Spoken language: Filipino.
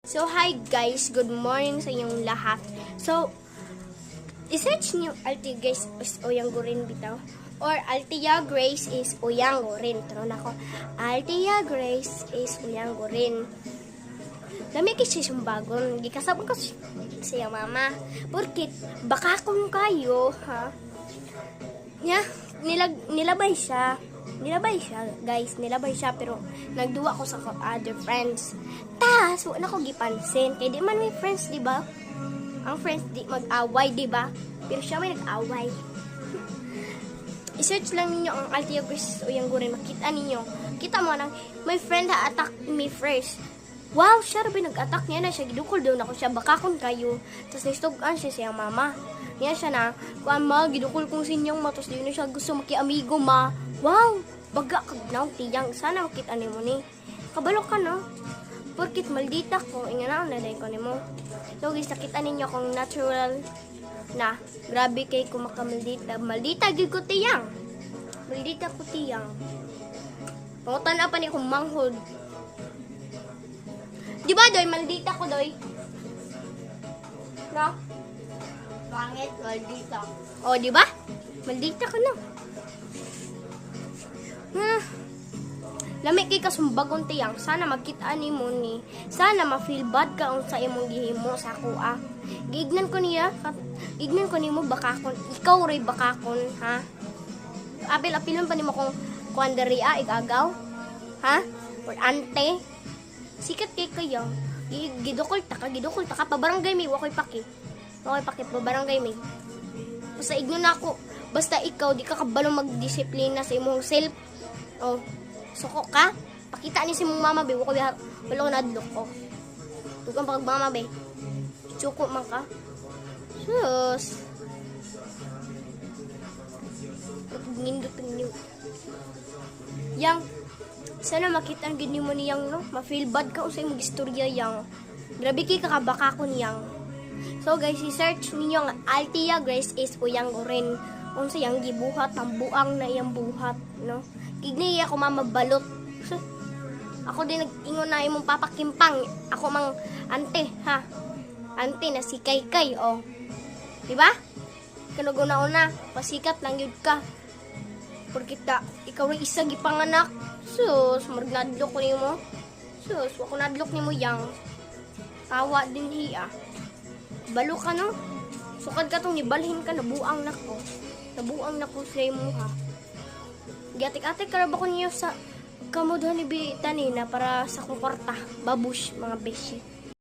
So, hi guys. Good morning sa inyong lahat. So, i-search niyo Altia Grace is Oyango rin bitaw. Or Altia Grace is Oyango rin. Tanong ako. Altia Grace is Oyango rin. Dami kasi siyang bagon. Di kasabang ko siya mama. Porkit, baka kung kayo, ha? Yeah, nilabay siya, guys. Nilabay siya, pero nagduwa ko sa other friends. Tas, wala ko gipansin. Kaya di man may friends, di ba? Ang friends di mag-away, di ba? Pero siya may nag-away. I-search lang ninyo ang Altia Grace o yung gurin. Makita ninyo. Kita mo nang, my friend ha-attack me first. Wow, siya rin nag-attack niya na siya. Gidukol daw na ko siya. Bakakon kayo. Tapos nistugan siya siyang mama. Yan siya na. Kuan ma, gidukol kong sinyang ma. Tapos di na siya gusto maki-amigo ma. Wow, baga kagnaw tiyang. Sana makita ni mo ni. Kabalo ka no? Porkit maldita ko. Inga na ko ni mo. So guys, nakita ninyo kung natural na. Grabe kay kumakamaldita. Maldita gid ko tiyang. Maldita ko tiyang. Pangutan na pa ni kong manghod. Di ba, Doy? Maldita ko, Doy. No? Pangit, maldita. O, di ba? Maldita ka na. Lamig kay kasumbagong tiyang. Sana magkita ni mo ni. Sana ma-feel bad ka sa imong gihimo sa kuha. Gignan ko niya. Gignan ko ni mo bakakon. Ikaw ray bakakon, ha? Apil-apilon pa ni mo kung kuandariya, igagaw. Ha? Or ante. Sikat kay kayo. Gidukol ta ka. Pabarangay may wakoy paki. Pabarangay may. Basta igno na ako. Basta ikaw, di ka kabalong magdisiplina sa imong self. O, suko ka. Pakita ni si mong mama, be. Wakoy wala ko nadlok ko. Tugang pag mama, be. Suko man ka. Sus. Nindot niyo. Yang sana makita ang gini mo niyang, no? Ma-feel bad ka usay mong istorya yang. Grabe kay kakabaka ko niyang. So guys, i-search ninyo ang Altia Grace is Oyango rin. Unsa yang gibuhat, ang buang na iyang buhat, no? Gignay ako mamabalot. So, ako din nag-ingon na imong papakimpang. Ako mang ante, ha? Ante na si Kaykay, oh. Diba? Kanuguna-una, pasikat lang yun ka. Porkita, ikaw rin isa gipanganak. Sus, margnadlok ko nimo. Sus, wako nadlok nimo yang. Tawa din hiya. Balo ka no? Sukad ka tong nibalhin ka, nabuang na ko. Nabuang na ko sa imo ha. Giatik-atik ka ba ko niyo sa kamudhan ni Bitanina para sa kong kwarta. Babush, mga beshi.